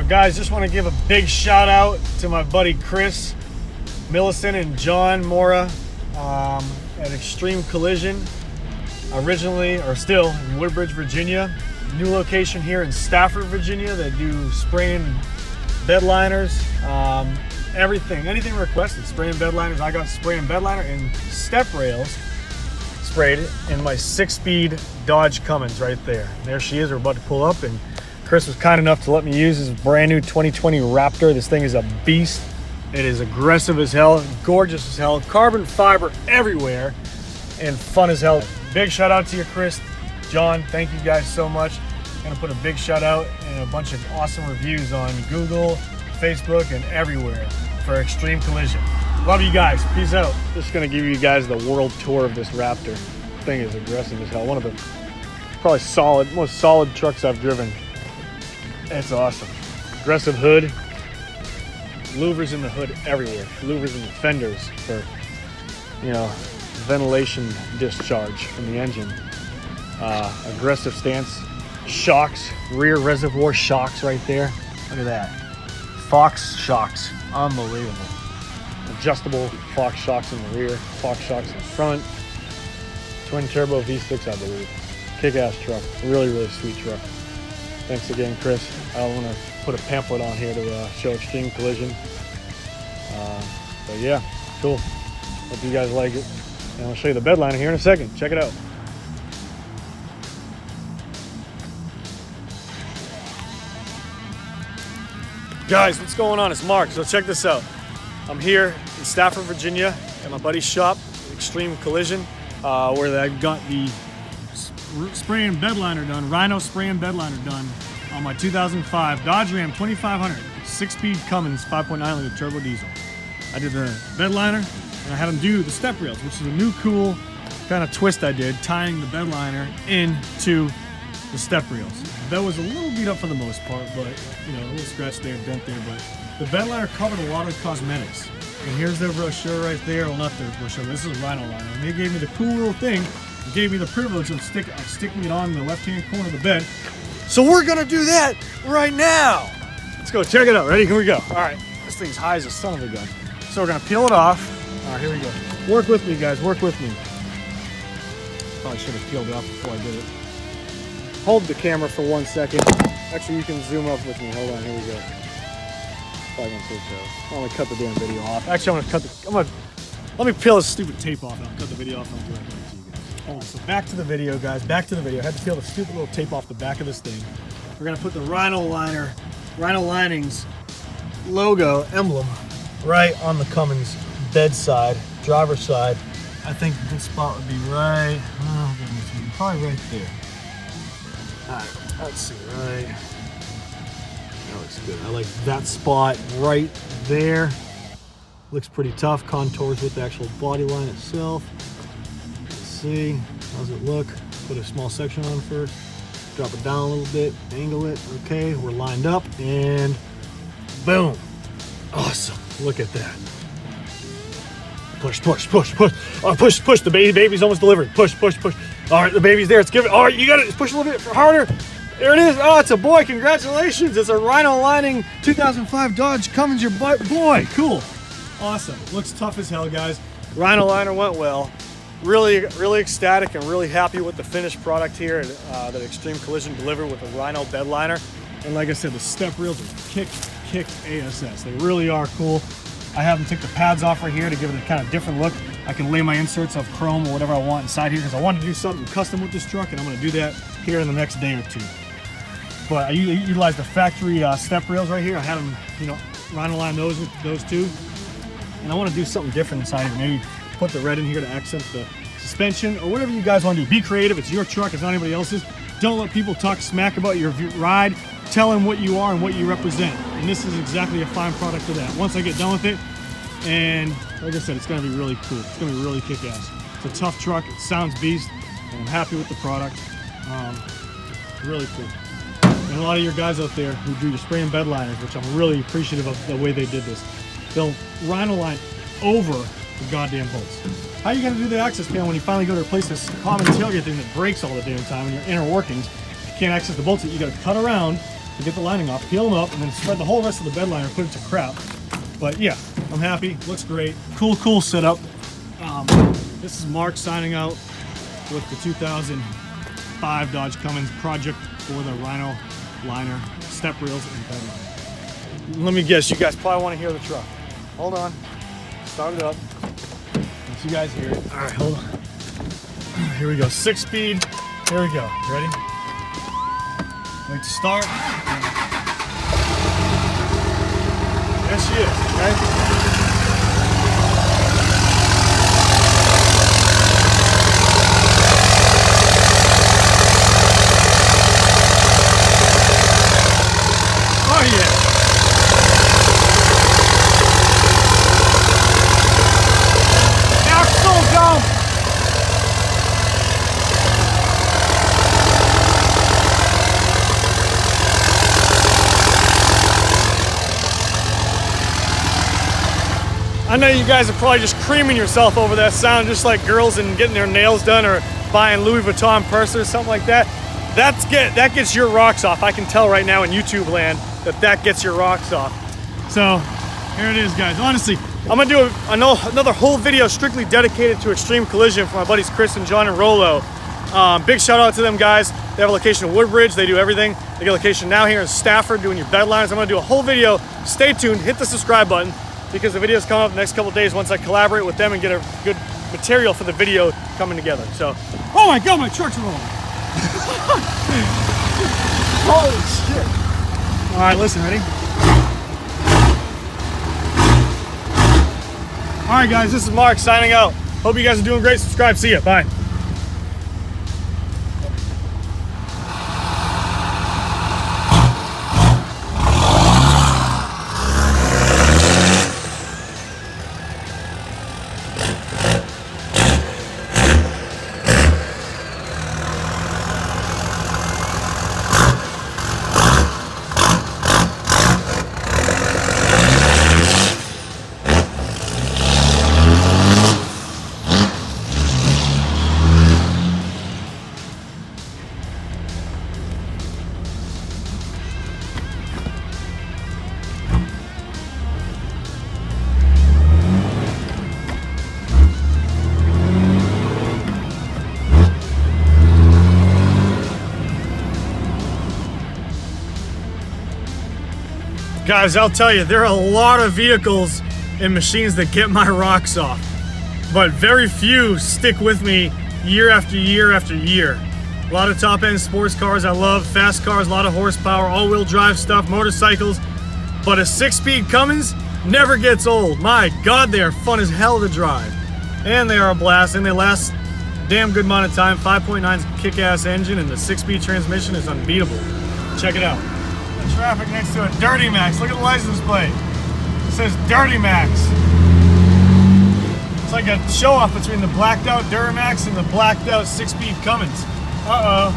guys, just want to give a big shout out to my buddy Chris, Millicent, and John Mora at Extreme Collision. Originally, or still, in Woodbridge, Virginia. New location here in Stafford, Virginia. They do spraying bed liners, anything requested. Spraying bed liners. I got spraying bed liner and step rails sprayed in my 6-speed Dodge Cummins right there. There she is. We're about to pull up, and Chris was kind enough to let me use his brand new 2020 Raptor. This thing is a beast. It is aggressive as hell, gorgeous as hell, carbon fiber everywhere, and fun as hell. Big shout out to you, Chris, John. Thank you guys so much. I'm gonna put a big shout out and a bunch of awesome reviews on Google, Facebook, and everywhere for Extreme Collision. Love you guys. Peace out. Just gonna give you guys the world tour of this Raptor. Thing is aggressive as hell. One of the probably most solid trucks I've driven. It's awesome. Aggressive hood. Louvers in the hood everywhere. Louvers in the fenders for, ventilation discharge from the engine. Aggressive stance. Shocks. Rear reservoir shocks right there. Look at that. Fox shocks. Unbelievable. Adjustable Fox shocks in the rear. Fox shocks in front. Twin turbo V6, I believe. Kick-ass truck. Really, really sweet truck. Thanks again, Chris. I want to put a pamphlet on here to show Extreme Collision. But yeah, cool. Hope you guys like it. And I'll show you the bed liner here in a second. Check it out. Guys, what's going on? It's Mark. So check this out. I'm here in Stafford, Virginia at my buddy's shop, Extreme Collision, where I've got the spray and bed liner done, Rhino spray and bed liner done on my 2005 Dodge Ram 2500 6-speed Cummins 5.9 liter turbo diesel. I did the bed liner and I had them do the step rails, which is a new cool kind of twist I did, tying the bed liner into the step rails. The bed was a little beat up for the most part, but a little scratch there, dent there, but the bed liner covered a lot of cosmetics. And here's their brochure right there. Well, not their brochure, but this is a Rhino liner. And they gave me the cool little thing, gave me the privilege of sticking it on the left-hand corner of the bed. So we're gonna do that right now. Let's go, check it out. Ready? Here we go. All right, this thing's high as a son of a gun. So we're gonna peel it off. All right, here we go. Work with me, guys, work with me. Probably should have peeled it off before I did it. Hold the camera for 1 second. Actually, you can zoom up with me. Hold on, here we go. Probably gonna take that. I'm gonna cut the damn video off. Actually, let me peel this stupid tape off and I'll cut the video off and I'll do it right to you guys. Hold on, so back to the video, guys. Back to the video. I had to peel the stupid little tape off the back of this thing. We're gonna put the Rhino Linings logo emblem right on the Cummins bedside, driver's side. I think a good spot would be right, probably right there. All right, let's see, right. That looks good. I like that spot right there. Looks pretty tough. Contours with the actual body line itself. Let's see, how's it look? Put a small section on first. Drop it down a little bit, angle it. Okay, we're lined up, and boom. Awesome, look at that. Push, push, push, push. Oh, push, push, the baby's almost delivered. Push, push, push. All right, the baby's there, it's giving. All right, you got it, push a little bit harder. There it is. Oh, it's a boy, congratulations. It's a Rhino lining 2005 Dodge Cummins, your boy, cool. Awesome, looks tough as hell, guys. Rhino liner went well. Really, really ecstatic and really happy with the finished product here that Extreme Collision delivered with the Rhino bed liner. And like I said, the step reels are kick ASS. They really are cool. I have them take the pads off right here to give it a kind of different look. I can lay my inserts of chrome or whatever I want inside here because I wanted to do something custom with this truck, and I'm going to do that here in the next day or two. But I utilized the factory step rails right here. I had them, Rhino line those with those two. And I want to do something different inside here. Maybe put the red in here to accent the suspension or whatever you guys want to do. Be creative. It's your truck. It's not anybody else's. Don't let people talk smack about your ride. Tell them what you are and what you represent. And this is exactly a fine product for that. Once I get done with it, and like I said, it's going to be really cool. It's going to be really kick-ass. It's a tough truck. It sounds beast. And I'm happy with the product. Really cool. And a lot of your guys out there who do your spray and bed liners, which I'm really appreciative of the way they did this. They'll Rhino line over the goddamn bolts. How are you going to do the access panel when you finally go to replace this common tailgate thing that breaks all the damn time in your inner workings? You can't access the bolts. You got to cut around to get the lining off, peel them up, and then spread the whole rest of the bed liner, put it to crap. But yeah, I'm happy, looks great. Cool setup. This is Mark signing out with the 2005 Dodge Cummins project for the Rhino liner, step reels, and bed liner. Let me guess, you guys probably want to hear the truck. Hold on, start it up. Let you guys hear it. All right, hold on. Here we go, 6-speed. Here we go, ready? Wait to start. There she is, okay? Oh yeah. Axle jump. I know you guys are probably just creaming yourself over that sound, just like girls and getting their nails done or buying Louis Vuitton purses or something like that. That gets your rocks off. I can tell right now in YouTube land that gets your rocks off. So here it is, guys. Honestly, I'm gonna do another whole video strictly dedicated to extreme collision for my buddies Chris and John and Rollo. Big shout out to them guys. They have a location in Woodbridge. They do everything. They get a location now here in Stafford doing your bed lines. I'm gonna do a whole video. Stay tuned, hit the subscribe button because the videos come up the next couple days once I collaborate with them and get a good material for the video coming together. So, oh my God, my truck's rolling. Holy shit. All right, listen, ready? All right, guys, this is Mark signing out. Hope you guys are doing great. Subscribe. See ya. Bye. Guys, I'll tell you, there are a lot of vehicles and machines that get my rocks off, but very few stick with me year after year after year. A lot of top-end sports cars I love, fast cars, a lot of horsepower, all-wheel drive stuff, motorcycles, but a 6-speed Cummins never gets old. My God, they are fun as hell to drive. And they are a blast, and they last a damn good amount of time. 5.9's kick-ass engine, and the 6-speed transmission is unbeatable. Check it out. Traffic next to a Dirty Max. Look at the license plate. It says Dirty Max. It's like a show-off between the blacked out Duramax and the blacked out 6-speed Cummins. Uh-oh.